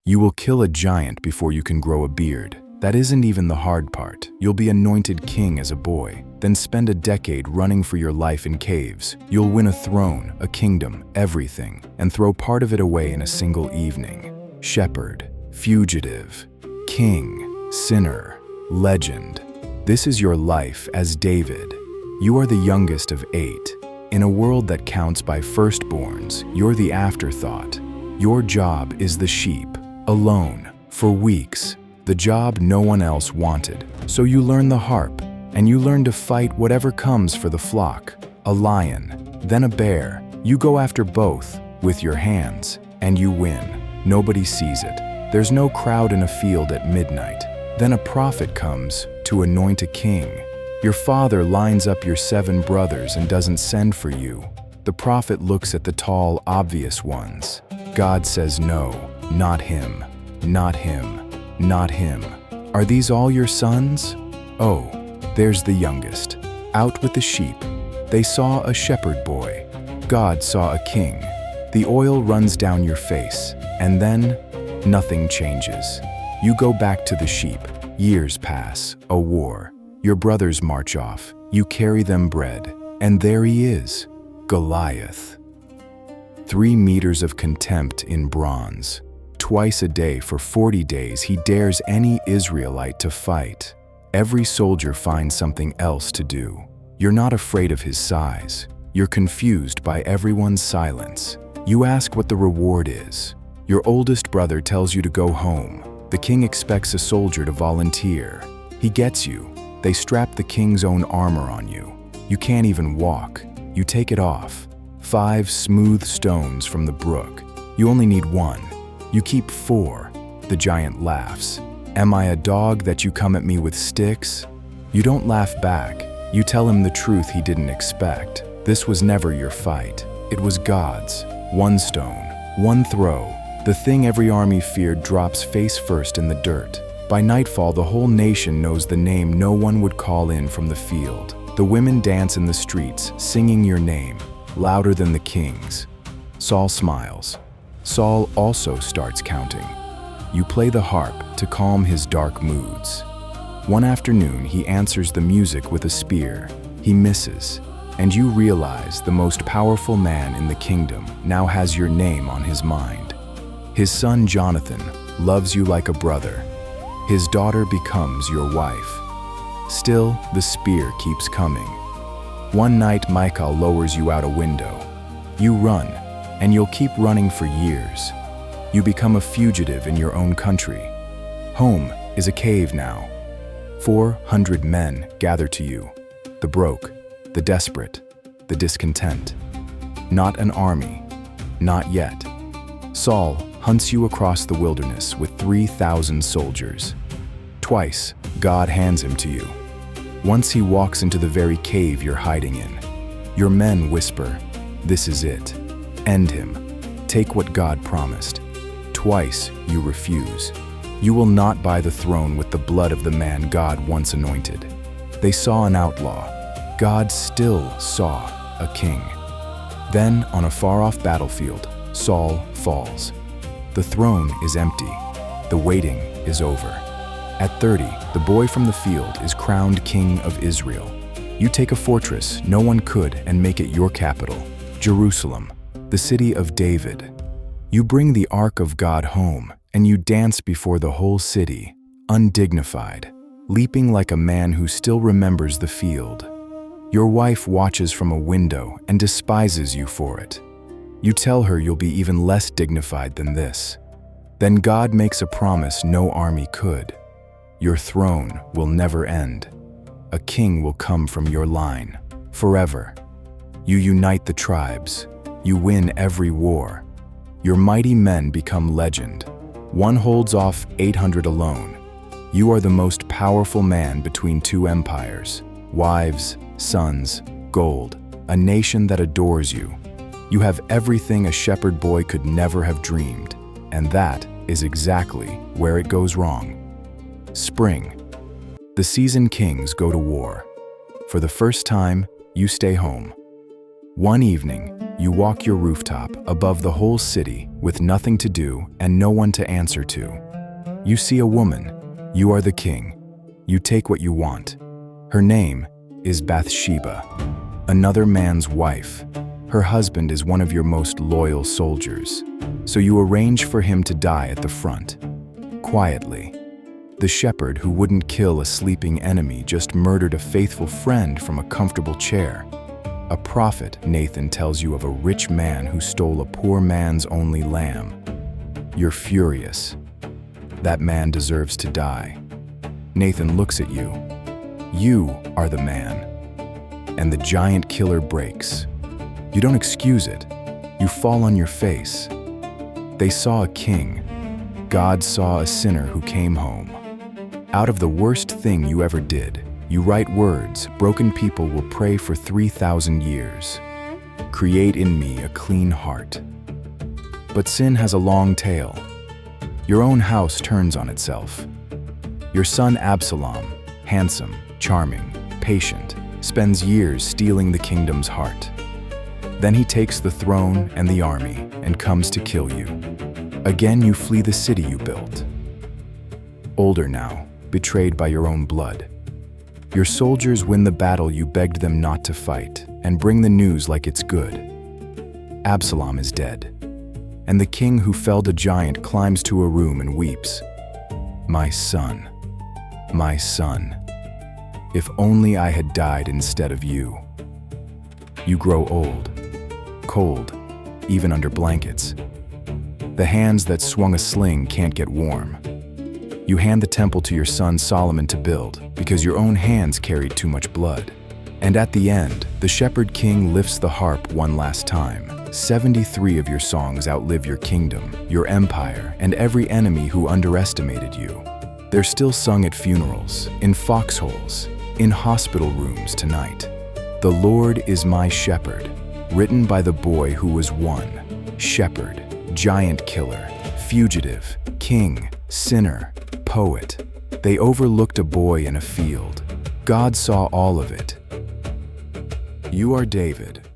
You will kill a giant before you can grow a beard. That isn't even the hard part. You'll be anointed king as a boy, then spend a decade running for your life in caves. You'll win a throne, a kingdom, everything, and throw part of it away in a single evening. Shepherd, fugitive, king, sinner, legend. This is your life as David. You are the youngest of 8. In a world that counts by firstborns, you're the afterthought. Your job is the sheep, alone, for weeks. The job no one else wanted. So you learn the harp, and you learn to fight whatever comes for the flock. A lion, then a bear. You go after both with your hands, and you win. Nobody sees it. There's no crowd in a field at midnight. Then a prophet comes to anoint a king. Your father lines up your 7 brothers and doesn't send for you. The prophet looks at the tall, obvious ones. God says no, not him, not him. Not him. Are these all your sons? Oh, there's the youngest. Out with the sheep. They saw a shepherd boy. God saw a king. The oil runs down your face, and then nothing changes. You go back to the sheep. Years pass, a war. Your brothers march off. You carry them bread, and there he is, Goliath. 3 meters of contempt in bronze. Twice a day for 40 days, he dares any Israelite to fight. Every soldier finds something else to do. You're not afraid of his size. You're confused by everyone's silence. You ask what the reward is. Your oldest brother tells you to go home. The king expects a soldier to volunteer. He gets you. They strap the king's own armor on you. You can't even walk. You take it off. 5 smooth stones from the brook. You only need 1. You keep 4. The giant laughs. Am I a dog that you come at me with sticks? You don't laugh back. You tell him the truth he didn't expect. This was never your fight. It was God's. 1 stone, 1 throw. The thing every army feared drops face first in the dirt. By nightfall, the whole nation knows the name no one would call in from the field. The women dance in the streets, singing your name, louder than the king's. Saul smiles. Saul also starts counting. You play the harp to calm his dark moods. One afternoon, he answers the music with a spear. He misses, and you realize the most powerful man in the kingdom now has your name on his mind. His son Jonathan loves you like a brother. His daughter becomes your wife. Still, the spear keeps coming. One night, Michal lowers you out a window. You run, and you'll keep running for years. You become a fugitive in your own country. Home is a cave now. 400 men gather to you. The broke, the desperate, the discontent. Not an army, not yet. Saul hunts you across the wilderness with 3,000 soldiers. Twice, God hands him to you. Once he walks into the very cave you're hiding in. Your men whisper, "This is it. End him. Take what God promised." Twice you refuse. You will not buy the throne with the blood of the man God once anointed. They saw an outlaw. God still saw a king. Then, on a far-off battlefield, Saul falls. The throne is empty. The waiting is over. At 30, the boy from the field is crowned king of Israel. You take a fortress no one could and make it your capital, Jerusalem, the city of David. You bring the Ark of God home, and you dance before the whole city, undignified, leaping like a man who still remembers the field. Your wife watches from a window and despises you for it. You tell her you'll be even less dignified than this. Then God makes a promise no army could. Your throne will never end. A king will come from your line, forever. You unite the tribes. You win every war. Your mighty men become legend. One holds off 800 alone. You are the most powerful man between 2 empires. Wives, sons, gold, a nation that adores you. You have everything a shepherd boy could never have dreamed, and that is exactly where it goes wrong. Spring. The seasoned kings go to war. For the first time, you stay home. One evening, You walk your rooftop above the whole city with nothing to do and no one to answer to. You see a woman. You are the king. You take what you want. Her name is Bathsheba, another man's wife. Her husband is one of your most loyal soldiers. So you arrange for him to die at the front, quietly. The shepherd who wouldn't kill a sleeping enemy just murdered a faithful friend from a comfortable chair. A prophet, Nathan, tells you of a rich man who stole a poor man's only lamb. You're furious. That man deserves to die. Nathan looks at you. You are the man. And the giant killer breaks. You don't excuse it. You fall on your face. They saw a king. God saw a sinner who came home. Out of the worst thing you ever did, you write words broken people will pray for 3,000 years. Create in me a clean heart. But sin has a long tail. Your own house turns on itself. Your son Absalom, handsome, charming, patient, spends years stealing the kingdom's heart. Then he takes the throne and the army and comes to kill you. Again you flee the city you built. Older now, betrayed by your own blood. Your soldiers win the battle you begged them not to fight and bring the news like it's good. Absalom is dead, and the king who felled a giant climbs to a room and weeps. My son, if only I had died instead of you. You grow old, cold, even under blankets. The hands that swung a sling can't get warm. You hand the temple to your son Solomon to build because your own hands carried too much blood. And at the end, the shepherd king lifts the harp one last time. 73 of your songs outlive your kingdom, your empire, and every enemy who underestimated you. They're still sung at funerals, in foxholes, in hospital rooms tonight. The Lord is my shepherd, written by the boy who was one. Shepherd, giant killer, fugitive, king, sinner, poet. They overlooked a boy in a field. God saw all of it. You are David,